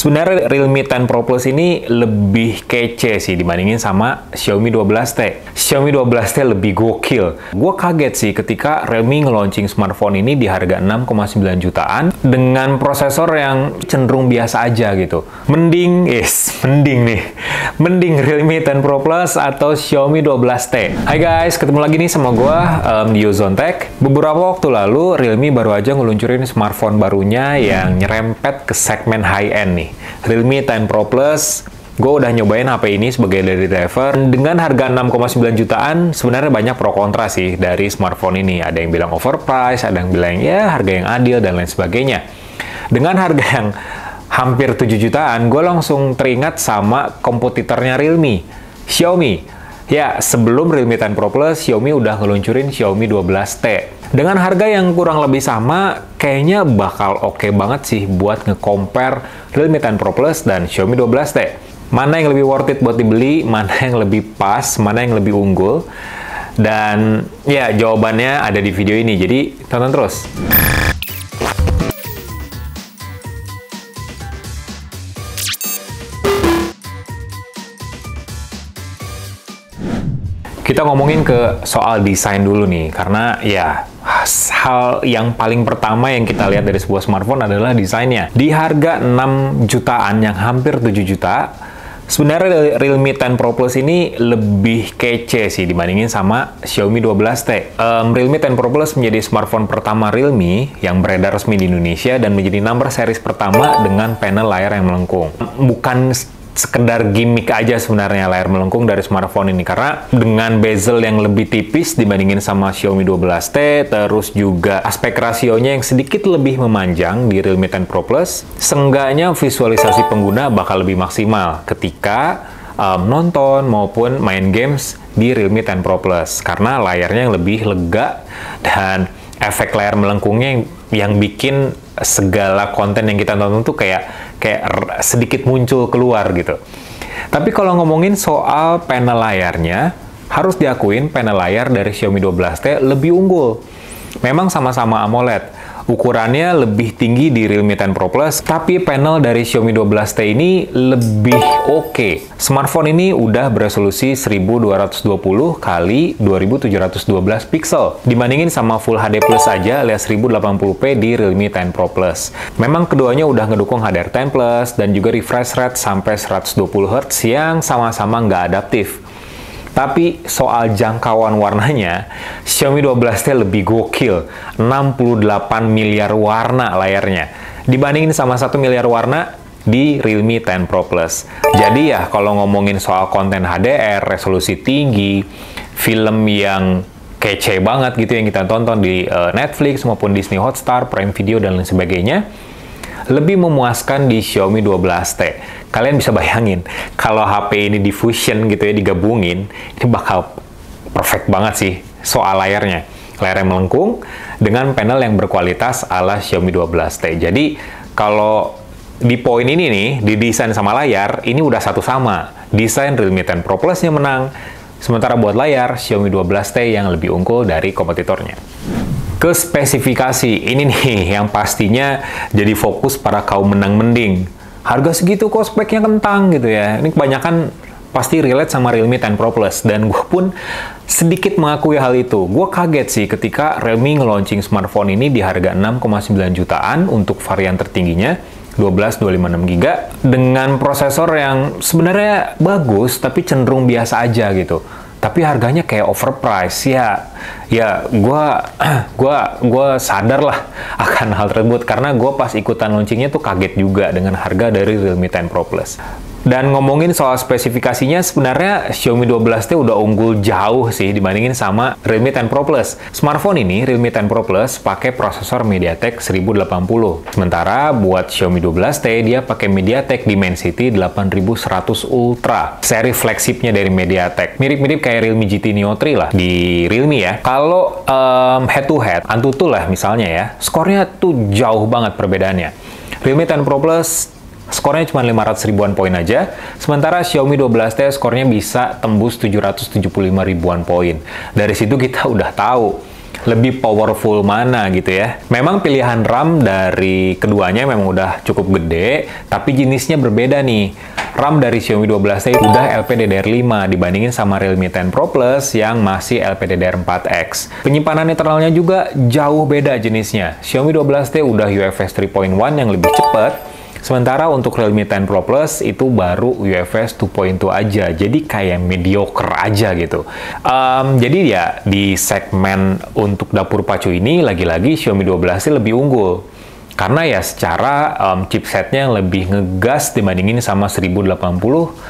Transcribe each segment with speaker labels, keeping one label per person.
Speaker 1: Sebenarnya Realme 10 Pro Plus ini lebih kece sih dibandingin sama Xiaomi 12T. Xiaomi 12T lebih gokil. Gue kaget sih ketika Realme nge-launching smartphone ini di harga 6,9 jutaan dengan prosesor yang cenderung biasa aja gitu. Mending nih. Mending Realme 10 Pro Plus atau Xiaomi 12T. Hai guys, ketemu lagi nih sama gue di Ozone Tech. Beberapa waktu lalu Realme baru aja ngeluncurin smartphone barunya yang nyerempet ke segmen high-end nih. Realme 10 Pro Plus. Gue udah nyobain HP ini sebagai daily driver. Dengan harga 6,9 jutaan, sebenarnya banyak pro kontra sih dari smartphone ini. Ada yang bilang overpriced, ada yang bilang ya harga yang adil, dan lain sebagainya. Dengan harga yang hampir 7 jutaan, gue langsung teringat sama kompetitornya Realme, Xiaomi. Ya, sebelum Realme 10 Pro Plus, Xiaomi udah ngeluncurin Xiaomi 12T. Dengan harga yang kurang lebih sama, kayaknya bakal oke banget sih buat nge-compare Realme 10 Pro Plus dan Xiaomi 12T. Mana yang lebih worth it buat dibeli, mana yang lebih pas, mana yang lebih unggul. Dan ya, jawabannya ada di video ini, jadi tonton terus. Kita ngomongin ke soal desain dulu nih, karena ya hal yang paling pertama yang kita lihat dari sebuah smartphone adalah desainnya. Di harga 6 jutaan yang hampir 7 juta, sebenarnya Realme 10 Pro Plus ini lebih kece sih dibandingin sama Xiaomi 12T. Realme 10 Pro Plus menjadi smartphone pertama Realme yang beredar resmi di Indonesia dan menjadi number series pertama dengan panel layar yang melengkung. Bukan sekedar gimmick aja sebenarnya layar melengkung dari smartphone ini, karena dengan bezel yang lebih tipis dibandingin sama Xiaomi 12T, terus juga aspek rasionya yang sedikit lebih memanjang di Realme 10 Pro Plus, seenggaknya visualisasi pengguna bakal lebih maksimal ketika nonton maupun main games di Realme 10 Pro Plus, karena layarnya yang lebih lega dan efek layar melengkungnya yang bikin segala konten yang kita tonton tuh kayak sedikit muncul keluar gitu. Tapi kalau ngomongin soal panel layarnya, harus diakuin panel layar dari Xiaomi 12T lebih unggul. Memang sama-sama AMOLED. Ukurannya lebih tinggi di Realme 10 Pro Plus, tapi panel dari Xiaomi 12T ini lebih oke. Smartphone ini udah beresolusi 1220 x 2712 pixel. Dibandingin sama Full HD Plus aja alias 1080p di Realme 10 Pro Plus. Memang keduanya udah ngedukung HDR10 Plus dan juga refresh rate sampai 120 Hz yang sama-sama nggak adaptif. Tapi soal jangkauan warnanya, Xiaomi 12T lebih gokil, 68 miliar warna layarnya, dibandingin sama 1 miliar warna di Realme 10 Pro Plus. Jadi ya, kalau ngomongin soal konten HDR, resolusi tinggi, film yang kece banget gitu yang kita tonton di Netflix maupun Disney Hotstar, Prime Video, dan lain sebagainya, lebih memuaskan di Xiaomi 12T. Kalian bisa bayangin, kalau HP ini di-fusion gitu ya, digabungin, ini bakal perfect banget sih soal layarnya. Layar yang melengkung dengan panel yang berkualitas ala Xiaomi 12T. Jadi, kalau di poin ini nih, di desain sama layar, ini udah satu sama. Desain Realme 10 Pro Plus yang menang, sementara buat layar, Xiaomi 12T yang lebih unggul dari kompetitornya. Ke spesifikasi, ini nih yang pastinya jadi fokus para kaum menang mending. Harga segitu kok speknya kentang gitu ya. Ini kebanyakan pasti relate sama Realme 10 Pro Plus, dan gue pun sedikit mengakui hal itu. Gue kaget sih ketika Realme nge-launching smartphone ini di harga 6,9 jutaan untuk varian tertingginya 12/256GB dengan prosesor yang sebenarnya bagus tapi cenderung biasa aja gitu. Tapi harganya kayak overpriced. Ya gue sadar lah akan hal tersebut, karena gue pas ikutan launchingnya tuh kaget juga dengan harga dari Realme 10 Pro Plus. Dan ngomongin soal spesifikasinya, sebenarnya Xiaomi 12T udah unggul jauh sih dibandingin sama Realme 10 Pro Plus. Smartphone ini, Realme 10 Pro Plus, pakai prosesor MediaTek 1080. Sementara buat Xiaomi 12T, dia pakai MediaTek Dimensity 8100 Ultra. Seri flagshipnya dari MediaTek. Mirip-mirip kayak Realme GT Neo 3 lah di Realme ya. Kalau head to head, Antutu lah misalnya ya, skornya tuh jauh banget perbedaannya. Realme 10 Pro Plus skornya cuma 500 ribuan poin aja, sementara Xiaomi 12T skornya bisa tembus 775 ribuan poin. Dari situ kita udah tahu lebih powerful mana gitu ya. Memang pilihan RAM dari keduanya memang udah cukup gede, tapi jenisnya berbeda nih. RAM dari Xiaomi 12T udah LPDDR5 dibandingin sama Realme 10 Pro Plus yang masih LPDDR4X. Penyimpanan internalnya juga jauh beda jenisnya. Xiaomi 12T udah UFS 3.1 yang lebih cepat, sementara untuk Realme 10 Pro Plus itu baru UFS 2.2 aja, jadi kayak mediocre aja gitu. Jadi ya di segmen untuk dapur pacu ini lagi-lagi Xiaomi 12 lebih unggul. Karena ya secara chipsetnya yang lebih ngegas dibandingin sama 1080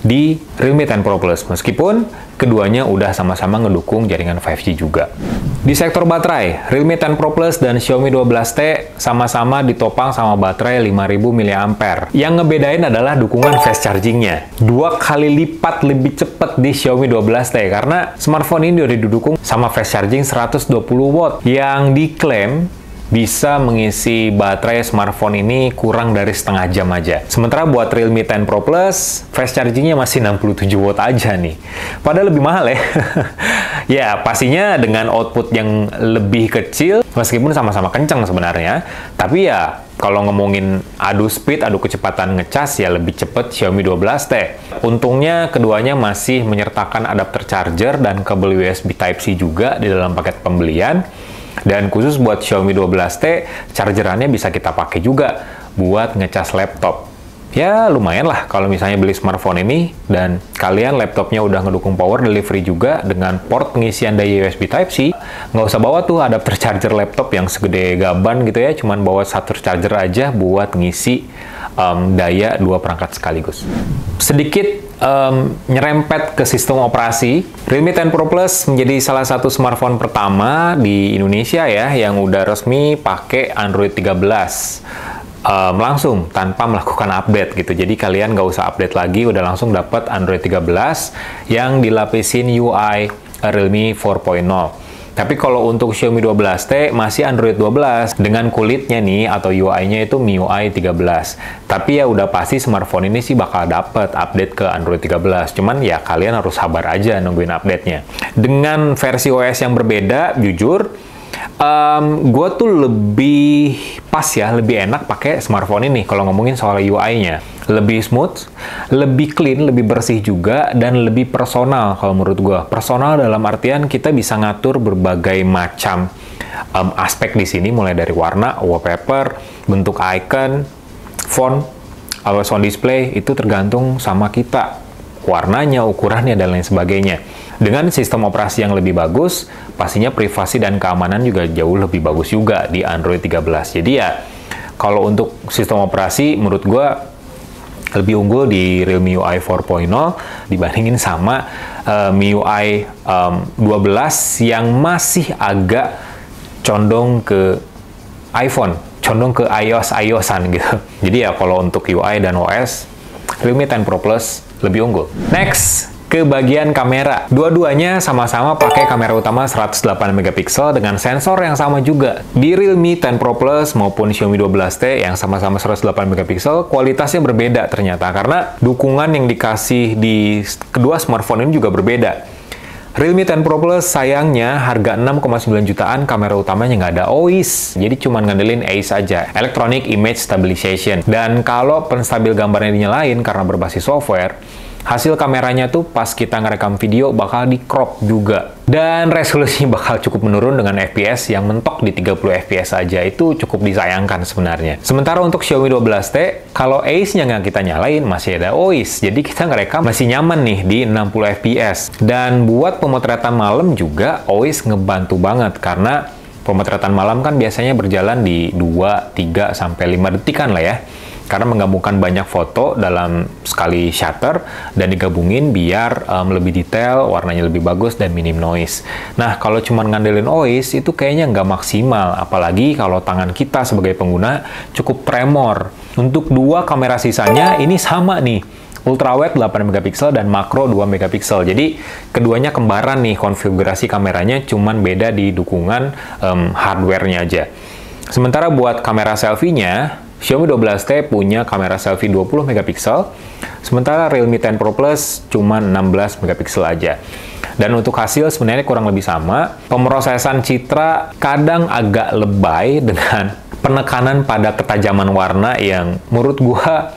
Speaker 1: di Realme 10 Pro Plus. Meskipun keduanya udah sama-sama ngedukung jaringan 5G juga. Di sektor baterai, Realme 10 Pro Plus dan Xiaomi 12T sama-sama ditopang sama baterai 5000 mAh. Yang ngebedain adalah dukungan fast chargingnya. 2 kali lipat lebih cepat di Xiaomi 12T karena smartphone ini udah didukung sama fast charging 120 watt yang diklaim bisa mengisi baterai smartphone ini kurang dari setengah jam aja. Sementara buat Realme 10 Pro Plus, fast chargingnya masih 67 watt aja nih. Padahal lebih mahal ya. Ya, pastinya dengan output yang lebih kecil, meskipun sama-sama kencang sebenarnya, tapi ya kalau ngomongin adu speed, adu kecepatan ngecas, ya lebih cepet Xiaomi 12T. Untungnya keduanya masih menyertakan adapter charger dan kabel USB Type-C juga di dalam paket pembelian. Dan khusus buat Xiaomi 12T, chargerannya bisa kita pakai juga buat ngecas laptop. Ya lumayan lah kalau misalnya beli smartphone ini dan kalian laptopnya udah ngedukung power delivery juga dengan port pengisian daya USB Type-C. Nggak usah bawa tuh adapter charger laptop yang segede gaban gitu ya, cuman bawa satu charger aja buat ngisi daya 2 perangkat sekaligus. Sedikit nyerempet ke sistem operasi, Realme 10 Pro Plus menjadi salah satu smartphone pertama di Indonesia ya yang udah resmi pakai Android 13 langsung tanpa melakukan update gitu. Jadi kalian nggak usah update lagi, udah langsung dapat Android 13 yang dilapisin UI Realme 4.0. Tapi kalau untuk Xiaomi 12T masih Android 12 dengan kulitnya nih atau UI-nya itu MIUI 13. Tapi ya udah pasti smartphone ini sih bakal dapet update ke Android 13. Cuman ya kalian harus sabar aja nungguin update-nya. Dengan versi OS yang berbeda, jujur, gue tuh lebih pas ya, lebih enak pakai smartphone ini kalau ngomongin soal UI-nya. Lebih smooth, lebih clean, lebih bersih juga, dan lebih personal kalau menurut gue. Personal dalam artian kita bisa ngatur berbagai macam aspek di sini, mulai dari warna, wallpaper, bentuk icon, font, always on display, itu tergantung sama kita. Warnanya, ukurannya, dan lain sebagainya. Dengan sistem operasi yang lebih bagus, pastinya privasi dan keamanan juga jauh lebih bagus juga di Android 13. Jadi ya, kalau untuk sistem operasi, menurut gue lebih unggul di Realme UI 4.0 dibandingin sama MIUI 12 yang masih agak condong ke iPhone, condong ke iOS-an gitu. Jadi ya, kalau untuk UI dan OS, Realme 10 Pro Plus lebih unggul. Next, ke bagian kamera. Dua-duanya sama-sama pakai kamera utama 108 megapiksel dengan sensor yang sama juga. Di Realme 10 Pro Plus maupun Xiaomi 12T yang sama-sama 108 megapiksel, kualitasnya berbeda ternyata karena dukungan yang dikasih di kedua smartphone ini juga berbeda. Realme 10 Pro Plus sayangnya harga 6,9 jutaan, kamera utamanya nggak ada OIS, jadi cuma ngandelin AIS aja, Electronic Image Stabilization. Dan kalau penstabil gambarnya dinyalain karena berbasis software, hasil kameranya tuh pas kita ngerekam video bakal di crop juga. Dan resolusi bakal cukup menurun dengan FPS yang mentok di 30 FPS aja. Itu cukup disayangkan sebenarnya. Sementara untuk Xiaomi 12T, kalau AIS-nya nggak kita nyalain, masih ada OIS. Jadi kita ngerekam masih nyaman nih di 60 FPS. Dan buat pemotretan malam juga, OIS ngebantu banget. Karena pemotretan malam kan biasanya berjalan di 2, 3, sampai 5 detikan lah ya. Karena menggabungkan banyak foto dalam sekali shutter dan digabungin biar lebih detail, warnanya lebih bagus, dan minim noise. Nah, kalau cuma ngandelin OIS, itu kayaknya nggak maksimal. Apalagi kalau tangan kita sebagai pengguna cukup tremor. Untuk dua kamera sisanya, ini sama nih. Ultrawide 8 megapiksel dan makro 2 megapiksel. Jadi, keduanya kembaran nih konfigurasi kameranya, cuman beda di dukungan hardware-nya aja. Sementara buat kamera selfie-nya, Xiaomi 12T punya kamera selfie 20 megapiksel, sementara Realme 10 Pro Plus cuma 16 megapiksel aja. Dan untuk hasil sebenarnya kurang lebih sama. Pemrosesan citra kadang agak lebay dengan penekanan pada ketajaman warna yang menurut gua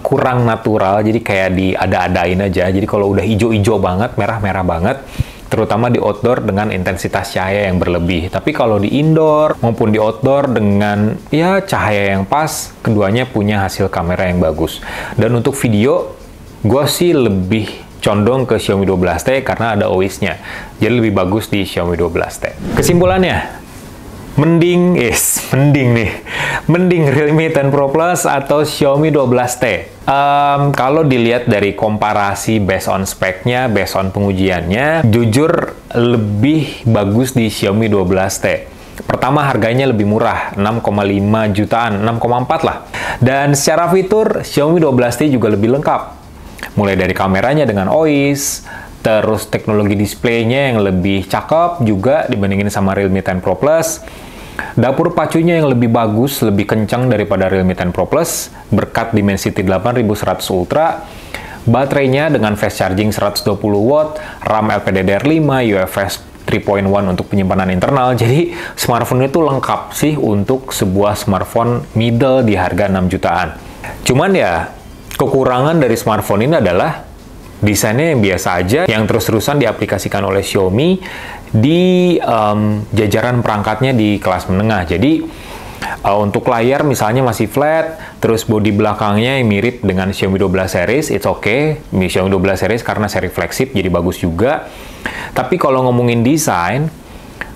Speaker 1: kurang natural, jadi kayak diada-adain aja. Jadi kalau udah hijau-hijau banget, merah-merah banget, terutama di outdoor dengan intensitas cahaya yang berlebih. Tapi kalau di indoor maupun di outdoor dengan ya cahaya yang pas, keduanya punya hasil kamera yang bagus. Dan untuk video, gue sih lebih condong ke Xiaomi 12T karena ada OIS-nya. Jadi lebih bagus di Xiaomi 12T. Kesimpulannya, mending Realme 10 Pro Plus atau Xiaomi 12T. Kalau dilihat dari komparasi based on speknya, based on pengujiannya, jujur lebih bagus di Xiaomi 12T. Pertama, harganya lebih murah, 6,5 jutaan, 6,4 lah. Dan secara fitur, Xiaomi 12T juga lebih lengkap. Mulai dari kameranya dengan OIS, terus teknologi displaynya yang lebih cakep juga dibandingin sama Realme 10 Pro Plus. Dapur pacunya yang lebih bagus, lebih kencang daripada Realme 10 Pro Plus, berkat Dimensity 8100 Ultra. Baterainya dengan fast charging 120 watt, RAM LPDDR5, UFS 3.1 untuk penyimpanan internal. Jadi smartphone itu lengkap sih untuk sebuah smartphone middle di harga 6 jutaan. Cuman ya, kekurangan dari smartphone ini adalah desainnya yang biasa aja, yang terus-terusan diaplikasikan oleh Xiaomi di jajaran perangkatnya di kelas menengah. Jadi untuk layar misalnya masih flat, terus bodi belakangnya yang mirip dengan Xiaomi 12 series, it's okay. Xiaomi 12 series karena seri flagship jadi bagus juga. Tapi kalau ngomongin desain,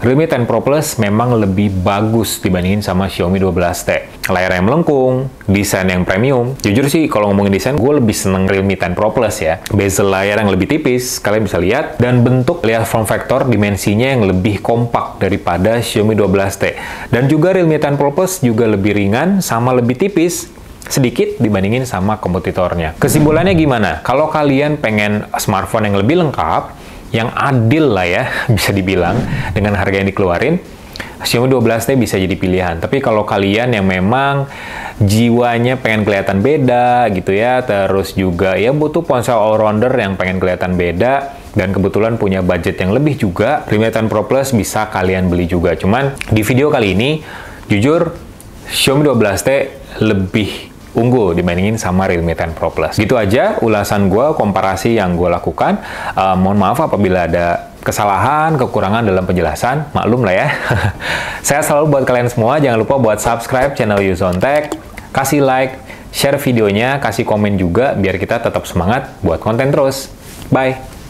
Speaker 1: Realme 10 Pro Plus memang lebih bagus dibandingin sama Xiaomi 12T. Layar yang melengkung, desain yang premium. Jujur sih, kalau ngomongin desain, gue lebih seneng Realme 10 Pro Plus ya. Bezel layar yang lebih tipis, kalian bisa lihat. Dan bentuk, lihat form factor, dimensinya yang lebih kompak daripada Xiaomi 12T. Dan juga Realme 10 Pro Plus juga lebih ringan, sama lebih tipis, sedikit dibandingin sama kompetitornya. Kesimpulannya gimana? Kalau kalian pengen smartphone yang lebih lengkap, yang adil lah ya, bisa dibilang, dengan harga yang dikeluarin, Xiaomi 12T bisa jadi pilihan. Tapi kalau kalian yang memang jiwanya pengen kelihatan beda gitu ya, terus juga ya butuh ponsel all-rounder yang pengen kelihatan beda, dan kebetulan punya budget yang lebih juga, Realme 10 Pro Plus bisa kalian beli juga. Cuman di video kali ini, jujur, Xiaomi 12T lebih unggul dibandingin sama Realme 10 Pro Plus. Gitu aja ulasan gue, komparasi yang gue lakukan. Mohon maaf apabila ada kesalahan, kekurangan dalam penjelasan, maklum lah ya. Saya selalu buat kalian semua, jangan lupa buat subscribe channel Yuzon-Tech, kasih like, share videonya, kasih komen juga, biar kita tetap semangat buat konten terus. Bye!